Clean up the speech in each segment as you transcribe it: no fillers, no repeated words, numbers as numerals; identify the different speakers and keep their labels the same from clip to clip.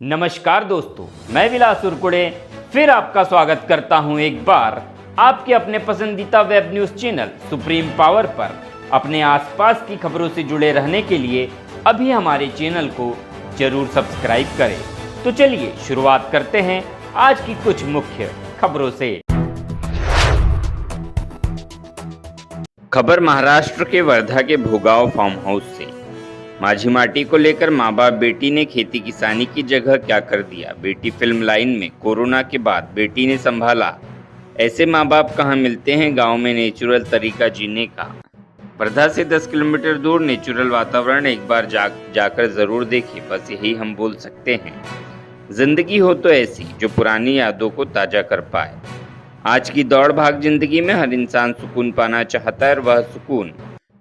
Speaker 1: नमस्कार दोस्तों, मैं विलास उरकुड़े फिर आपका स्वागत करता हूं एक बार आपके अपने पसंदीदा web news channel supreme power पर। अपने आसपास की खबरों से जुड़े रहने के लिए अभी हमारे चैनल को जरूर सब्सक्राइब करें। तो चलिए शुरुआत करते हैं आज की कुछ मुख्य खबरों से। खबर महाराष्ट्र के वर्धा के भोगाव फार्म हाउस से। माझी माटी को लेकर माँ बाप बेटी ने खेती किसानी की जगह क्या कर दिया। बेटी फिल्म लाइन में कोरोना के बाद बेटी ने संभाला। ऐसे माँ बाप कहाँ मिलते हैं गांव में नेचुरल तरीका जीने का। वर्धा से 10 किलोमीटर दूर नेचुरल वातावरण एक बार जाकर जरूर देखिए, बस यही हम बोल सकते हैं। जिंदगी हो तो ऐसी जो पुरानी यादों को ताजा कर पाए। आज की दौड़ भाग जिंदगी में हर इंसान सुकून पाना चाहता है और वह सुकून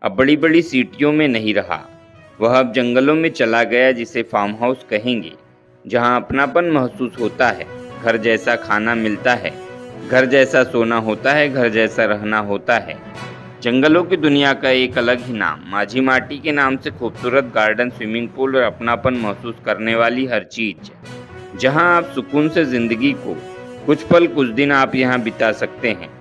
Speaker 1: अब बड़ी बड़ी सीटियों में नहीं रहा। वह अब जंगलों में चला गया, जिसे फार्म हाउस कहेंगे, जहां अपनापन महसूस होता है, घर जैसा खाना मिलता है, घर जैसा सोना होता है, घर जैसा रहना होता है। जंगलों की दुनिया का एक अलग ही नाम। माझी माटी के नाम से खूबसूरत गार्डन, स्विमिंग पूल और अपनापन महसूस करने वाली हर चीज, जहां आप सुकून से जिंदगी को कुछ पल कुछ दिन आप यहां बिता सकते हैं।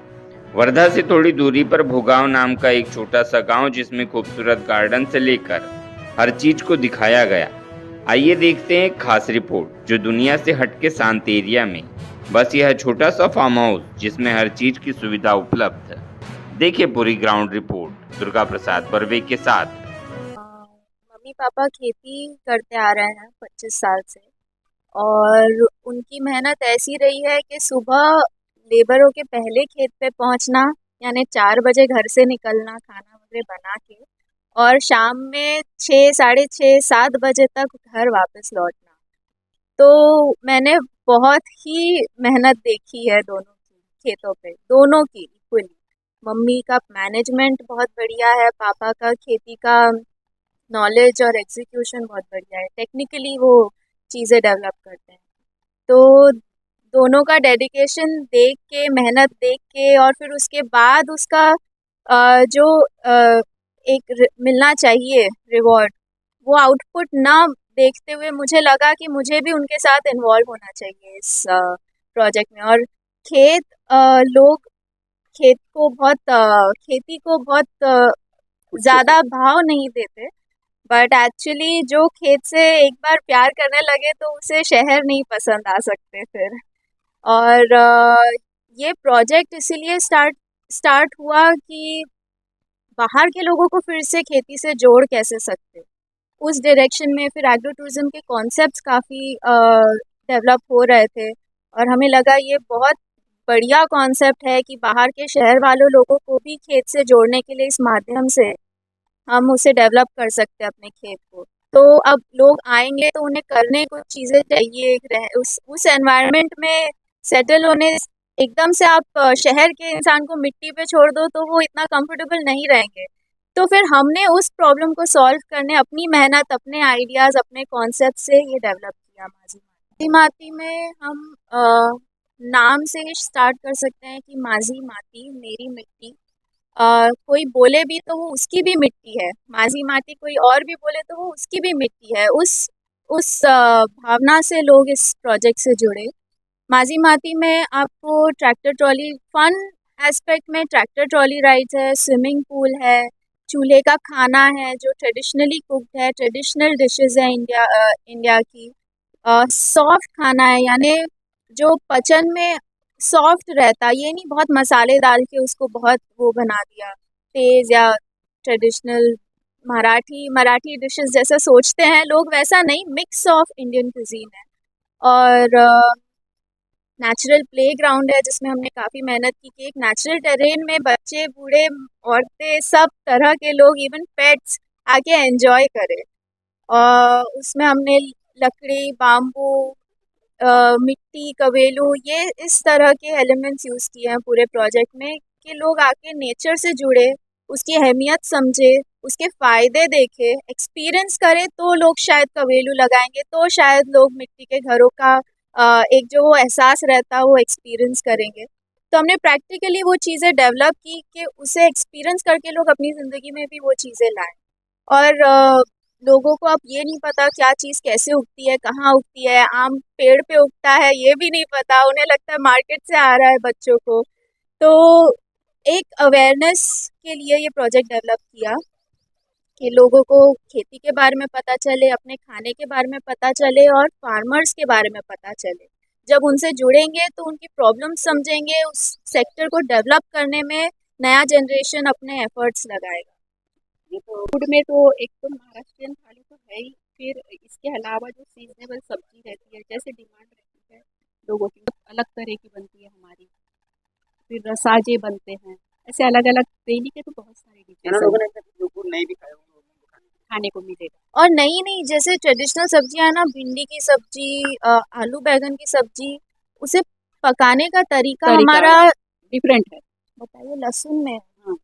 Speaker 1: वर्धा से थोड़ी दूरी पर भोगाव नाम का एक छोटा सा गांव, जिसमें खूबसूरत गार्डन से लेकर हर चीज को दिखाया गया। आइए देखते हैं एक खास रिपोर्ट जो दुनिया से हटके शांत एरिया में बस यह छोटा सा फार्म हाउस, जिसमें हर चीज की सुविधा उपलब्ध है। देखिए पूरी ग्राउंड रिपोर्ट दुर्गा प्रसाद बर्वे के साथ।
Speaker 2: मम्मी पापा खेती करते आ रहे हैं 25 साल से। और उनकी मेहनत ऐसी रही है कि सुबह लेबरों के पहले खेत पे पहुंचना, यानी 4 बजे घर से निकलना खाना वगैरह बना के, और शाम में 6, साढ़े 6, 7 बजे तक घर वापस लौटना। तो मैंने बहुत ही मेहनत देखी है दोनों की, खेतों पे दोनों की इक्वली। मम्मी का मैनेजमेंट बहुत बढ़िया है, पापा का खेती का नॉलेज और एग्जीक्यूशन बहुत बढ़िया है। टेक्निकली वो चीज़ें डेवलप करते हैं। तो दोनों का डेडिकेशन देख के, मेहनत देख के, और फिर उसके बाद उसका जो एक मिलना चाहिए रिवॉर्ड, वो आउटपुट ना देखते हुए मुझे लगा कि मुझे भी उनके साथ इन्वॉल्व होना चाहिए इस प्रोजेक्ट में। और खेत लोग खेत को बहुत खेती को बहुत ज़्यादा भाव नहीं देते, बट एक्चुअली जो खेत से एक बार प्यार करने लगे तो उसे शहर नहीं पसंद आ सकते फिर। और ये प्रोजेक्ट इसीलिए स्टार्ट स्टार्ट हुआ कि बाहर के लोगों को फिर से खेती से जोड़ कैसे सकते, उस डायरेक्शन में फिर एग्रो टूरिज्म के कॉन्सेप्ट्स काफ़ी डेवलप हो रहे थे। और हमें लगा ये बहुत बढ़िया कॉन्सेप्ट है कि बाहर के शहर वालों लोगों को भी खेत से जोड़ने के लिए इस माध्यम से हम उसे डेवलप कर सकते हैं अपने खेत को। तो अब लोग आएंगे तो उन्हें करने कुछ चीज़ें चाहिए, उस एनवायरनमेंट में सेटल होने। एकदम से आप शहर के इंसान को मिट्टी पे छोड़ दो तो वो इतना कंफर्टेबल नहीं रहेंगे। तो फिर हमने उस प्रॉब्लम को सॉल्व करने अपनी मेहनत, अपने आइडियाज़, अपने कॉन्सेप्ट से ये डेवलप किया माझी माती। माती में हम नाम से ही स्टार्ट कर सकते हैं कि माझी माती मेरी मिट्टी। कोई बोले भी तो वो उसकी भी मिट्टी है, माझी माटी कोई और भी बोले तो वो उसकी भी मिट्टी है। उस भावना से लोग इस प्रोजेक्ट से जुड़े। माझी माटी में आपको ट्रैक्टर ट्रॉली फन एस्पेक्ट में ट्रैक्टर ट्रॉली राइड्स है, स्विमिंग पूल है, चूल्हे का खाना है जो ट्रेडिशनली कुक्ड है, ट्रेडिशनल डिशेस है इंडिया की। सॉफ्ट खाना है, यानी जो पचन में सॉफ्ट रहता, ये नहीं बहुत मसाले डाल के उसको बहुत वो बना दिया तेज, या ट्रेडिशनल मराठी डिशेस जैसा सोचते हैं लोग, वैसा नहीं, मिक्स ऑफ इंडियन कुजीन है। और नेचुरल प्ले ग्राउंड है जिसमें हमने काफ़ी मेहनत की कि एक नेचुरल टेरेन में बच्चे, बूढ़े, औरतें, सब तरह के लोग, इवन पेट्स आके एंजॉय करें। और उसमें हमने लकड़ी, बाम्बू, मिट्टी, कवेलू, ये इस तरह के एलिमेंट्स यूज़ किए हैं पूरे प्रोजेक्ट में कि लोग आके नेचर से जुड़े, उसकी अहमियत समझे, उसके फ़ायदे देखे, एक्सपीरियंस करें, तो लोग शायद कवेलू लगाएंगे, तो शायद लोग मिट्टी के घरों का एक जो वो एहसास रहता है वो एक्सपीरियंस करेंगे। तो हमने प्रैक्टिकली वो चीज़ें डेवलप की कि उसे एक्सपीरियंस करके लोग अपनी ज़िंदगी में भी वो चीज़ें लाएं। और लोगों को अब ये नहीं पता क्या चीज़ कैसे उगती है, कहाँ उगती है, आम पेड़ पे उगता है ये भी नहीं पता, उन्हें लगता है मार्केट से आ रहा है बच्चों को। तो एक अवेयरनेस के लिए ये प्रोजेक्ट डेवलप किया कि लोगों को खेती के बारे में पता चले, अपने खाने के बारे में पता चले और फार्मर्स के बारे में पता चले। जब उनसे जुड़ेंगे तो उनकी प्रॉब्लम समझेंगे, उस सेक्टर को डेवलप करने में नया जनरेशन अपने एफर्ट्स लगाएगा।
Speaker 3: ये तो फूड में तो एक तो महाराष्ट्रियन थाली तो है ही, फिर इसके अलावा जो सीजनेबल सब्जी रहती है, जैसे डिमांड रहती है लोगों की, अलग तरह की बनती है हमारी, फिर रसाजे बनते हैं, ऐसे अलग अलग डेली के तो बहुत सारे डिशेज
Speaker 4: लोगों ने जो फूड नहीं भी खाया होगा उनको
Speaker 3: खाने को मिलेगा।
Speaker 2: और नई नई जैसे ट्रेडिशनल सब्जियां है ना, भिंडी की सब्जी, आलू बैगन की सब्जी, उसे पकाने का तरीका हमारा
Speaker 3: डिफरेंट है।
Speaker 2: बताइए। लहसुन में
Speaker 3: हाँ,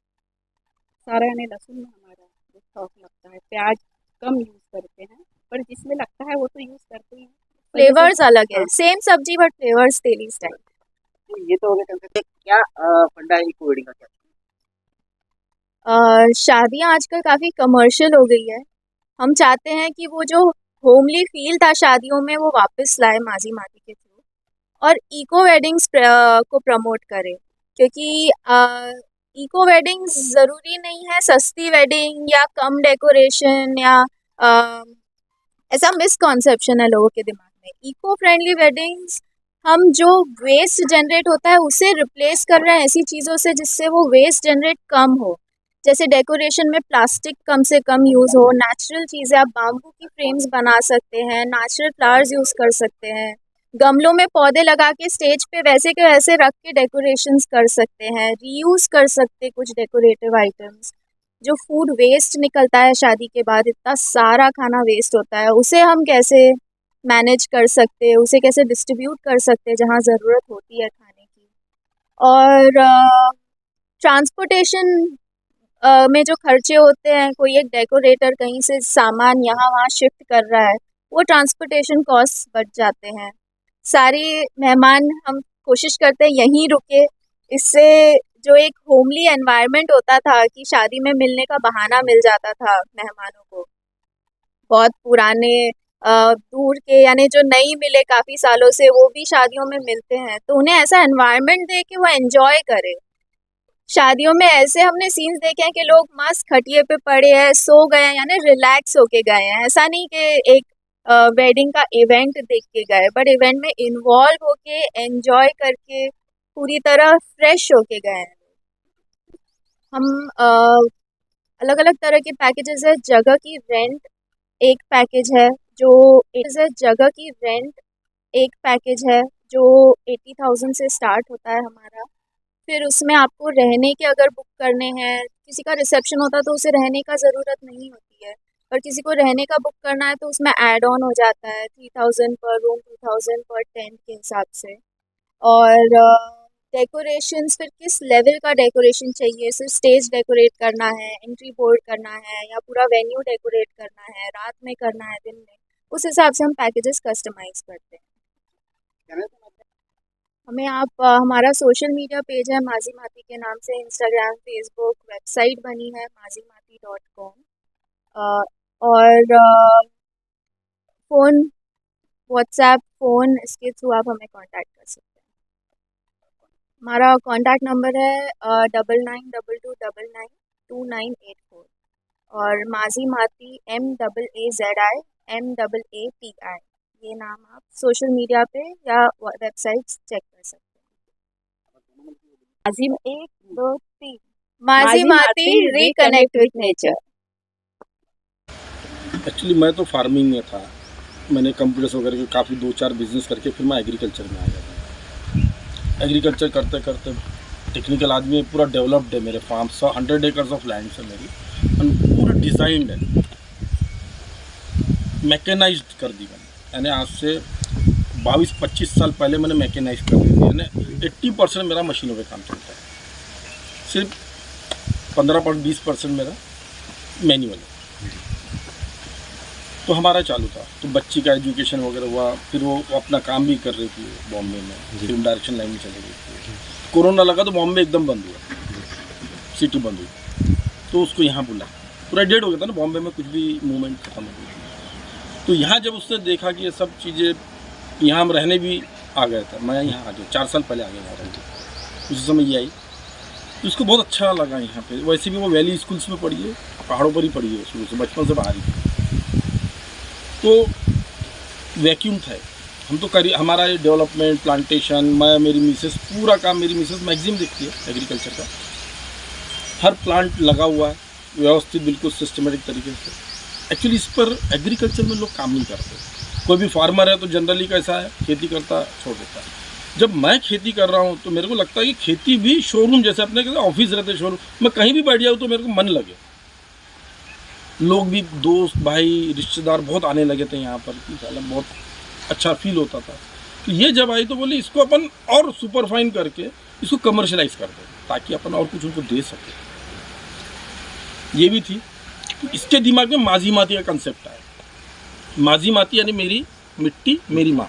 Speaker 3: सारा यानी लहसुन में हमारा जो शौक लगता है, प्याज कम यूज़ करते हैं, पर जिसमें लगता है वो तो यूज़ करते ही हैं।
Speaker 2: फ्लेवर्स अलग है,
Speaker 3: हाँ।
Speaker 2: सेम सब्जी बट फ्लेवर्स तेली स्टाइल।
Speaker 4: तो ये तो हो गया कंसेप्ट। क्या फंडा है इको वेडिंग का क्या?
Speaker 2: शादियां आजकल काफ़ी कमर्शियल हो गई है। हम चाहते हैं कि वो जो होमली फील था शादियों में वो वापस लाए माझी माती के थ्रू, और इको वेडिंग्स को प्रमोट करें, क्योंकि इको वेडिंग्स ज़रूरी नहीं है सस्ती वेडिंग या कम डेकोरेशन या अ, ऐसा मिसकॉन्सेप्शन है लोगों के दिमाग में। इको फ्रेंडली वेडिंग्स, हम जो वेस्ट जनरेट होता है उसे रिप्लेस कर रहे हैं ऐसी चीज़ों से जिससे वो वेस्ट जनरेट कम हो। जैसे डेकोरेशन में प्लास्टिक कम से कम यूज़ हो, नेचुरल चीज़ें, आप बाम्बू की फ्रेम्स बना सकते हैं, नेचुरल फ्लावर्स यूज़ कर सकते हैं, गमलों में पौधे लगा के स्टेज पे वैसे के वैसे रख के डेकोरेशंस कर सकते हैं, रीयूज़ कर सकते हैं कुछ डेकोरेटिव आइटम्स। जो फूड वेस्ट निकलता है शादी के बाद, इतना सारा खाना वेस्ट होता है, उसे हम कैसे मैनेज कर सकते हैं, उसे कैसे डिस्ट्रीब्यूट कर सकते हैं जहाँ ज़रूरत होती है खाने की। और ट्रांसपोर्टेशन में जो खर्चे होते हैं, कोई एक डेकोरेटर कहीं से सामान यहाँ वहाँ शिफ्ट कर रहा है, वो ट्रांसपोर्टेशन कॉस्ट बच जाते हैं। सारे मेहमान हम कोशिश करते हैं यहीं रुके, इससे जो एक होमली एनवायरनमेंट होता था कि शादी में मिलने का बहाना मिल जाता था मेहमानों को, बहुत पुराने दूर के यानी जो नहीं मिले काफ़ी सालों से वो भी शादियों में मिलते हैं, तो उन्हें ऐसा एनवायरनमेंट दे कि वो एंजॉय करें। शादियों में ऐसे हमने सीन्स देखे हैं कि लोग मस्त खटिए पे पड़े हैं, सो गए हैं, यानी रिलैक्स होके गए हैं। ऐसा नहीं कि एक वेडिंग का इवेंट देख के गए, बट इवेंट में इन्वॉल्व होके एंजॉय करके पूरी तरह फ्रेश होके गए हैं। हम अलग अलग तरह के पैकेजेस है। जगह की रेंट एक पैकेज है जो जगह की रेंट एक पैकेज है जो 80,000 से स्टार्ट होता है हमारा। फिर उसमें आपको रहने के अगर बुक करने हैं, किसी का रिसेप्शन होता है तो उसे रहने का ज़रूरत नहीं होती है, पर किसी को रहने का बुक करना है तो उसमें ऐड ऑन हो जाता है 3,000 पर रूम, 2,000 पर टेंट के हिसाब से। और डेकोरेशंस, फिर किस लेवल का डेकोरेशन चाहिए, सिर्फ स्टेज डेकोरेट करना है, एंट्री बोर्ड करना है, या पूरा वेन्यू डेकोरेट करना है, रात में करना है, दिन में, उस हिसाब से हम पैकेजेस कस्टमाइज़ करते हैं। हमें आप हमारा सोशल मीडिया पेज है माझी माती के नाम से, इंस्टाग्राम, फेसबुक, वेबसाइट बनी है mazimati.com, और फ़ोन, व्हाट्सएप, फ़ोन, इसके थ्रू आप हमें कांटेक्ट कर सकते हैं। हमारा कांटेक्ट नंबर है 9922992984, और माझी माती MAAZIMAATI, ये नाम आप सोशल मीडिया पे या वेबसाइट चेक कर सकते हैं।
Speaker 3: आजिम 1 2 3
Speaker 2: माझी माती रिकनेक्ट विथ नेचर।
Speaker 5: एक्चुअली मैं तो फार्मिंग में था, मैंने कंप्यूटर्स वगैरह के काफ़ी 2-4 बिजनेस करके फिर मैं एग्रीकल्चर में आ गया था। एग्रीकल्चर करते करते टेक्निकल आदमी है, पूरा डेवलप्ड है मेरे फार्म, 100 एकर्स ऑफ लैंड है मेरी, और पूरा डिज़ाइंड है, मैकेनाइज्ड कर दी मैंने। यानी आज से 22-25 साल पहले मैंने मैकेनाइज कर दी थी, यानी 80% मेरा मशीनों पे काम चलता है, सिर्फ 15-20% मेरा मैनुअल है। तो हमारा चालू था, तो बच्ची का एजुकेशन वगैरह हुआ, फिर वो अपना काम भी कर रही थी बॉम्बे में, फिल्म डायरेक्शन लाइन में चली गई थी। कोरोना लगा तो बॉम्बे एकदम बंद हुआ, सिटी बंद हुई, तो उसको यहाँ बुला, पूरा डेड हो गया था ना, बॉम्बे में कुछ भी मूवमेंट खत्म हो गई थी। तो यहाँ जब उसने देखा कि ये सब चीज़ें, यहाँ हम रहने भी आ गए थे, मैं यहाँ आ गया 4 साल पहले आ गया यहाँ रहने, उसी समय ये आई, तो उसको बहुत अच्छा लगा यहाँ पे। वैसे भी वो वैली स्कूल्स में पढ़ी है, पहाड़ों पर ही पढ़ी है शुरू से, बचपन से बाहर ही। तो वैक्यूम था, हम तो करी हमारा ये डेवलपमेंट, प्लांटेशन, मैं, मेरी मिसेस, पूरा काम, मेरी मिसेस मैगजीन देखती है एग्रीकल्चर का, हर प्लांट लगा हुआ है व्यवस्थित, बिल्कुल सिस्टमेटिक तरीके से। एक्चुअली इस पर एग्रीकल्चर में लोग काम नहीं करते। कोई भी फार्मर है तो जनरली कैसा है, खेती करता छोड़ देता है। जब मैं खेती कर रहा हूँ तो मेरे को लगता है कि खेती भी शोरूम जैसे, अपने ऑफिस रहते शोरूम, मैं कहीं भी बैठ जाऊँ तो मेरे को मन लगे। लोग भी, दोस्त भाई रिश्तेदार बहुत आने लगे थे यहाँ पर, बहुत अच्छा फील होता था। तो ये जब आई तो बोले इसको अपन और सुपरफाइन करके इसको कमर्शलाइज कर दे, ताकि अपन और कुछ उनको दे सके। ये भी थी। तो इसके दिमाग में माझी माती का कंसेप्ट आया। माझी माती यानी मेरी मिट्टी मेरी माँ,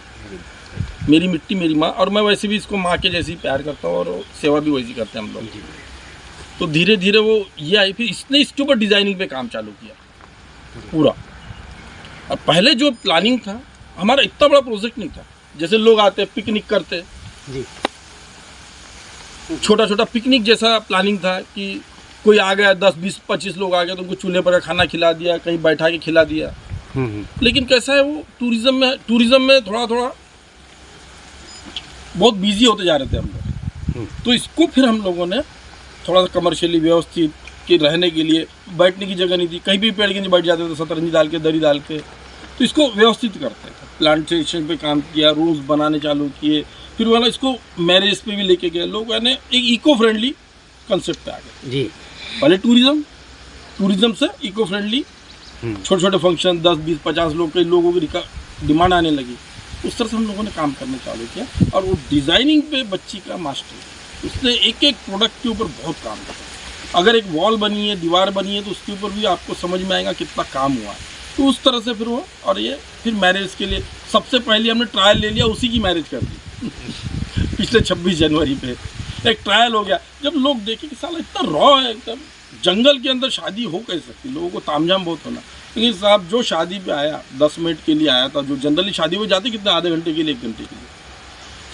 Speaker 5: मेरी मिट्टी मेरी माँ। और मैं वैसे भी इसको माँ के जैसे ही प्यार करता हूँ और सेवा भी वैसी करते हैं हम लोग। तो धीरे धीरे वो ये आई, फिर इसने इसके ऊपर डिज़ाइनिंग पे काम चालू किया पूरा। और पहले जो प्लानिंग था हमारा, इतना बड़ा प्रोजेक्ट नहीं था। जैसे लोग आते पिकनिक करते जी, छोटा छोटा पिकनिक जैसा प्लानिंग था कि कोई आ गया, 10 20 25 लोग आ गए तो उनको चूल्हे पर खाना खिला दिया, कहीं बैठा के खिला दिया। लेकिन कैसा है वो टूरिज्म में थोड़ा थोड़ा बहुत बिजी होते जा रहे थे हम लोग। तो इसको फिर हम लोगों ने थोड़ा सा कमर्शियली व्यवस्थित कि रहने के लिए बैठने की जगह नहीं थी, कहीं भी पेड़ के नीचे बैठ जाते थे, सतरंजी डाल के, दरी डाल के। तो इसको व्यवस्थित करते थे, प्लांटेशन पे काम किया, रूल्स बनाने चालू किए। फिर वाला इसको मैरिज पे भी लेके गए लोग, यानी एक इको फ्रेंडली कंसेप्ट पे आ गए जी। पहले टूरिज्म से इको फ्रेंडली, छोटे छोटे फंक्शन 10 20 50 लोग, कई लोगों की डिमांड आने लगी। उस तरह से हम लोगों ने काम करना चालू किया। और वो डिज़ाइनिंग पे बच्ची का मास्टर, उसने एक एक प्रोडक्ट के ऊपर बहुत काम किया। अगर एक वॉल बनी है, दीवार बनी है, तो उसके ऊपर भी आपको समझ में आएगा कितना काम हुआ है। तो उस तरह से फिर वो, और ये फिर मैरिज के लिए सबसे पहले हमने ट्रायल ले लिया, उसी की मैरिज कर दी पिछले 26 जनवरी पे एक ट्रायल हो गया। जब लोग देखे कि साला इतना रॉ है, एकदम जंगल के अंदर शादी हो कैसे सकती, लोगों को तामझाम बहुत होना। लेकिन साहब जो शादी पे आया 10 मिनट के लिए आया था, जो जनरली शादी में जाती कितने, आधे घंटे के लिए, 1 घंटे के लिए,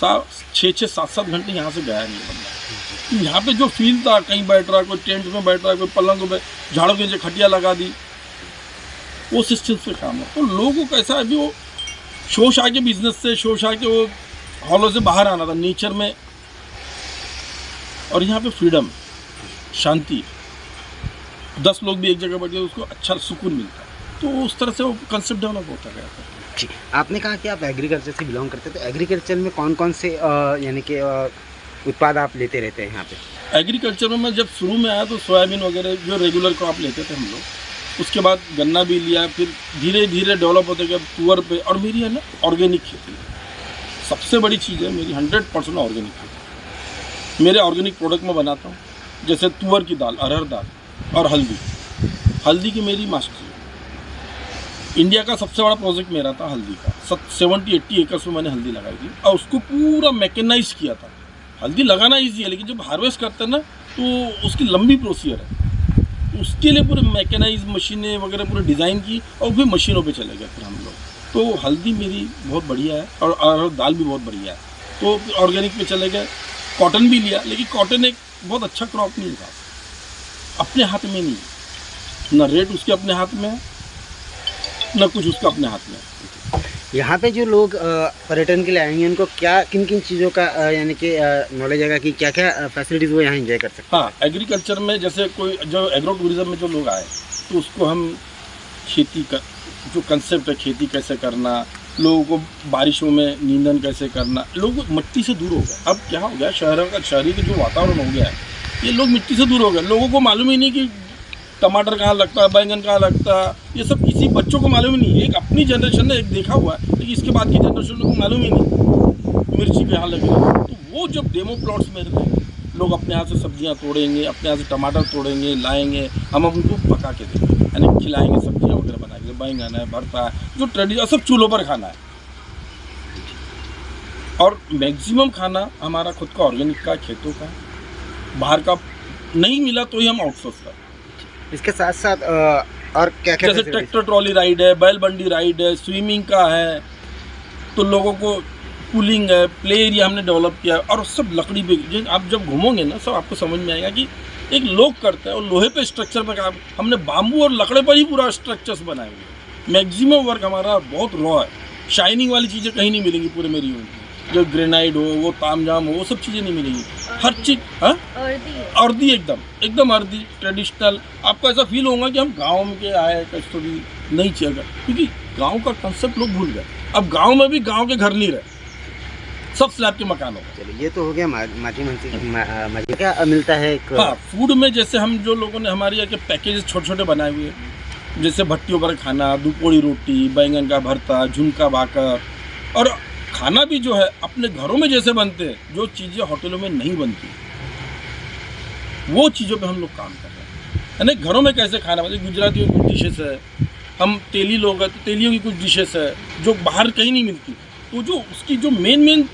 Speaker 5: साहब 6 7 घंटे यहाँ से गया नहीं बंदा। तो यहाँ पे जो फील था, कहीं बैठ रहा, कोई टेंट में बैठ रहा, कोई पलंग पे, झाड़ों के नीचे खटिया लगा दी, वो सिस्टम से काम है। तो लोगों को कैसा है, अभी वो शोश आके बिजनेस से, शोश आके वो हॉलों से बाहर आना था नेचर में। और यहाँ पे फ्रीडम, शांति, 10 लोग भी एक जगह बैठे उसको अच्छा सुकून मिलता है। तो उस तरह से वो कंसेप्ट डेवलप होता गया था
Speaker 6: जी। आपने कहा कि आप एग्रीकल्चर से बिलोंग करते हैं, तो एग्रीकल्चर में कौन कौन से यानी कि उत्पाद आप लेते रहते हैं यहाँ पे?
Speaker 5: एग्रीकल्चर में मैं जब शुरू में आया तो सोयाबीन वगैरह जो रेगुलर क्रॉप लेते थे हम लोग, उसके बाद गन्ना भी लिया, फिर धीरे धीरे डेवलप होते गया तुअर पे। और मेरी है ना ऑर्गेनिक खेती, सबसे बड़ी चीज़ है मेरी 100% ऑर्गेनिक खेती। मेरे ऑर्गेनिक प्रोडक्ट में बनाता हूँ, जैसे तुअर की दाल, अरहर दाल और हल्दी की मेरी मास्टरी। इंडिया का सबसे बड़ा प्रोजेक्ट मेरा था हल्दी का, 70-80 एकड़ में मैंने हल्दी लगाई थी और उसको पूरा मैकेनाइज किया था। हल्दी लगाना ईजी है, लेकिन जब हार्वेस्ट करते हैं ना तो उसकी लंबी प्रोसीजर है। उसके लिए पूरे मैकेनाइज मशीनें वगैरह पूरे डिज़ाइन की और फिर मशीनों पे चले गए फिर हम लोग। तो हल्दी मेरी बहुत बढ़िया है और दाल भी बहुत बढ़िया है। तो ऑर्गेनिक पे चले गए। कॉटन भी लिया, लेकिन कॉटन एक बहुत अच्छा क्रॉप नहीं था, अपने हाथ में नहीं, ना रेट उसके अपने हाथ में है, ना कुछ उसका अपने हाथ में है।
Speaker 6: यहाँ पे जो लोग पर्यटन के लिए आएंगे उनको क्या किन किन चीज़ों का यानी कि नॉलेज आएगा कि क्या क्या फैसिलिटीज़ वो यहाँ एंजॉय कर सकते हैं?
Speaker 5: हाँ, एग्रीकल्चर में जैसे कोई जो एग्रो टूरिज्म में जो लोग आए तो उसको हम खेती का जो कंसेप्ट है, खेती कैसे करना, लोगों को बारिशों में नींदन कैसे करना, लोग मिट्टी से दूर हो गए। अब क्या हो गया, शहरी का जो वातावरण हो गया है, ये लोग मिट्टी से दूर हो गए। लोगों को मालूम ही नहीं कि टमाटर कहाँ लगता है, बैंगन कहाँ लगता है, ये सब किसी बच्चों को मालूम ही नहीं। एक अपनी जनरेशन ने एक देखा हुआ है, लेकिन इसके बाद की जनरेशन को मालूम ही नहीं मिर्ची पे यहाँ लगी। तो वो जब डेमो प्लॉट्स में रहते, लोग अपने हाथ से सब्जियाँ तोड़ेंगे, अपने हाथ से टमाटर तोड़ेंगे, लाएंगे, हम उनको पका के देंगे, यानी खिलाएंगे, सब्जियाँ वगैरह बना के, बैंगन है, भरता है, जो ट्रेडिशनल सब चूल्हों पर खाना है। और मैक्सिमम खाना हमारा खुद का ऑर्गेनिक का, खेतों का, बाहर का नहीं मिला तो ही हम आउटसोर्स करते।
Speaker 6: इसके साथ साथ और क्या क्या
Speaker 5: जैसे ट्रैक्टर ट्रॉली राइड है, बैल बंडी राइड है, स्विमिंग का है, तो लोगों को कूलिंग है, प्ले एरिया हमने डेवलप किया है, और सब लकड़ी पे आप जब घूमोगे ना सब आपको समझ में आएगा कि एक लोग करता है और लोहे पे स्ट्रक्चर पे काम, हमने बाम्बू और लकड़े पर ही पूरा स्ट्रक्चर्स बनाए हुए हैं। मैक्सिमम वर्क हमारा बहुत रॉ है, शाइनिंग वाली चीज़ें कहीं नहीं मिलेंगी पूरे मेरी यूनिट में, जो ग्रेनाइट हो, वो तामझाम हो, वो सब चीज़ें नहीं मिलेंगी। हर चीज़ अर्दी एकदम अर्दी ट्रेडिशनल। आपको ऐसा फील होगा कि हम गाँव में के आए, कहीं भी नहीं चाहिए, क्योंकि गाँव का कंसेप्ट लोग भूल गए। अब गाँव में भी गाँव के घर नहीं रहे, सब स्लैब के मकान हो गए।
Speaker 6: चलिए, ये तो हो गया माझी क्या मिलता है एक।
Speaker 5: हाँ, फूड में जैसे हम जो लोगों ने हमारे यहाँ के पैकेज छोटे छोटे बनाए हुए हैं, जैसे भट्टियों पर खाना, दुपोड़ी रोटी, बैंगन का भरता, झुनका भाकर, और खाना भी जो है अपने घरों में जैसे बनते हैं, जो चीज़ें होटलों में नहीं बनती, वो चीज़ों पे हम लोग काम कर रहे हैं। यानी घरों में कैसे खाना बनते, गुजरातियों की कुछ डिशेस है, हम तेली लोग हैं तो तेलियों की कुछ डिशेस है जो बाहर कहीं नहीं मिलती, तो जो उसकी जो मेन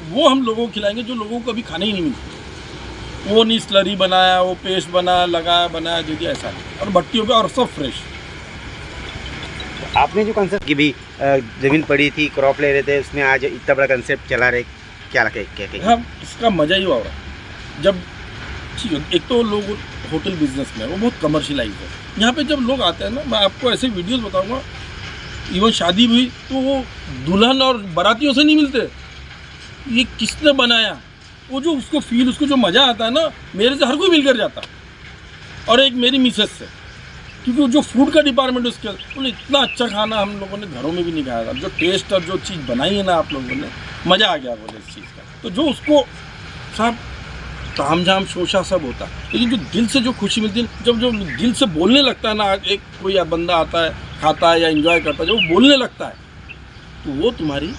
Speaker 5: वो हम लोगों को खिलाएंगे जो लोगों को कभी खाने ही नहीं मिलती। वो नहीं स्लरी बनाया, वो पेस्ट बनाया, लगाया, बनाया, दे दिया, ऐसा नहीं। और भट्टियों पे, और सब फ्रेश।
Speaker 6: आपने जो कंसेप्ट की भी ज़मीन पड़ी थी, क्रॉप ले रहे थे, उसमें आज इतना बड़ा कंसेप्ट चला रहे, क्या लगे, क्या
Speaker 5: हाँ, इसका मज़ा ही हुआ रहा है। जब एक तो लोग होटल बिजनेस में वो बहुत कमर्शियलाइज है, यहाँ पे जब लोग आते हैं ना, मैं आपको ऐसे वीडियोस बताऊंगा, इवन शादी भी तो वो दुल्हन और बारातियों से नहीं मिलते, ये किसने बनाया, वो जो उसको फील, उसको जो मज़ा आता है ना, मेरे से हर कोई मिलकर जाता। और एक मेरी मिसेस से, क्योंकि जो फूड का डिपार्टमेंट उसके, बोले इतना अच्छा खाना हम लोगों ने घरों में भी नहीं खाया था, जो टेस्ट और जो चीज़ बनाई है ना आप लोगों ने, मज़ा आ गया बोले इस चीज़ का। तो जो उसको साहब तामझाम शोशा सब होता है, लेकिन जो दिल से जो खुशी मिलती है, जब जो दिल से बोलने लगता है ना, एक कोई बंदा आता है, खाता है या एंजॉय करता है, जब वो बोलने लगता है, तो वो तुम्हारी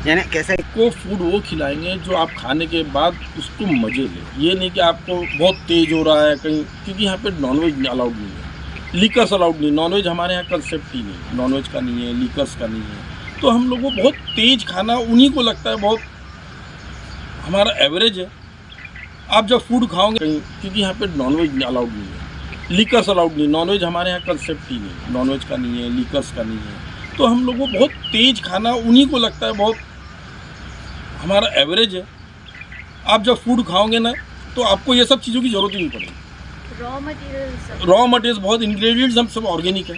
Speaker 6: यानी कैसा
Speaker 5: को फूड वो खिलाएंगे जो आप खाने के बाद उसको मज़े ले। ये नहीं कि आपको बहुत तेज़ हो रहा है कहीं, क्योंकि यहाँ पे नॉनवेज अलाउड नहीं है, लीकर्स अलाउड नहीं, नॉनवेज हमारे यहाँ कंसेप्ट ही नहीं, नॉनवेज का नहीं है, लीकर्स का नहीं है। तो हम लोगों को बहुत तेज़ खाना उन्हीं को लगता है, बहुत हमारा एवरेज है। आप जब फूड खाओगे कहीं, क्योंकि यहाँ पे नॉनवेज अलाउड नहीं है, लीकर्स अलाउड नहीं, नॉनवेज हमारे यहाँ कंसेप्ट ही नहीं, नॉनवेज का नहीं है, लीकर्स का नहीं है। तो हम लोगों को बहुत तेज़ खाना उन्हीं को लगता है, बहुत हमारा एवरेज है। आप जब फूड खाओगे ना, तो आपको ये सब चीज़ों की ज़रूरत ही नहीं पड़ेगी। रॉ मटेरियल्स बहुत, इंग्रेडिएंट्स हम सब ऑर्गेनिक है।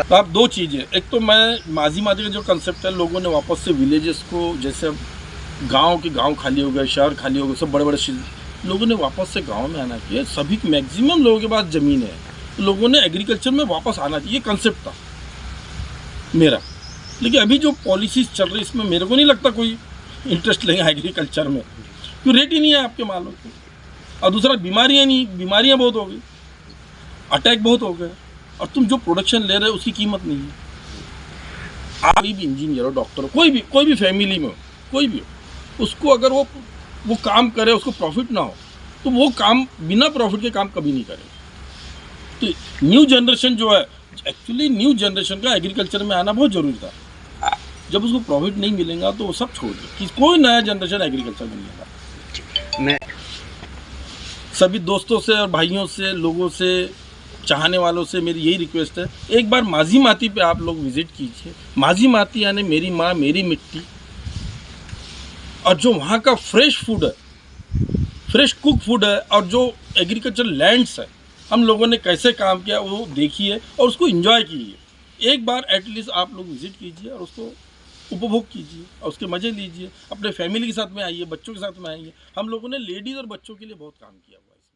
Speaker 5: तो आप दो चीज़ें, एक तो मैं माझी माती का जो कंसेप्ट है, लोगों ने वापस से विलेजेस को, जैसे गांव के गांव खाली हो गए, शहर खाली हो गए, सब बड़े बड़े लोगों ने वापस से गांव में आना चाहिए। सभी मैक्सिमम लोगों के पास ज़मीन है, तो लोगों ने एग्रीकल्चर में वापस आना चाहिए, ये कंसेप्ट था मेरा। लेकिन अभी जो पॉलिसीज चल रही, इसमें मेरे को नहीं लगता कोई इंटरेस्ट लेगा एग्रीकल्चर में, क्योंकि रेट ही नहीं है आपके मालों को। और दूसरा बीमारियाँ बहुत हो गई, अटैक बहुत हो गए, और तुम जो प्रोडक्शन ले रहे हो उसकी कीमत नहीं है। आप भी इंजीनियर हो, डॉक्टर हो, कोई भी फैमिली में हो, कोई भी हो, उसको अगर वो काम करे, उसको प्रॉफिट ना हो, तो वो काम बिना प्रॉफिट के काम कभी नहीं करेगा। तो न्यू जनरेशन जो है, एक्चुअली न्यू जनरेशन का एग्रीकल्चर में आना बहुत ज़रूरी था। जब उसको प्रॉफिट नहीं मिलेगा तो वो सब छोड़ दे, कि कोई नया जनरेशन एग्रीकल्चर में नहीं आएगा।
Speaker 6: मैं
Speaker 5: सभी दोस्तों से और भाइयों से, लोगों से, चाहने वालों से मेरी यही रिक्वेस्ट है, एक बार माझी माती पे आप लोग विजिट कीजिए। माझी माती यानी मेरी माँ, मेरी मिट्टी, और जो वहाँ का फ्रेश फूड है, फ्रेश कुक फूड है, और जो एग्रीकल्चर लैंड्स है, हम लोगों ने कैसे काम किया वो देखिए और उसको एंजॉय कीजिए। एक बार एटलीस्ट आप लोग विजिट कीजिए और उसको उपभोग कीजिए और उसके मज़े लीजिए। अपने फैमिली के साथ में आइए, बच्चों के साथ में आइए। हम लोगों ने लेडीज़ और बच्चों के लिए बहुत काम किया हुआ है इसमें।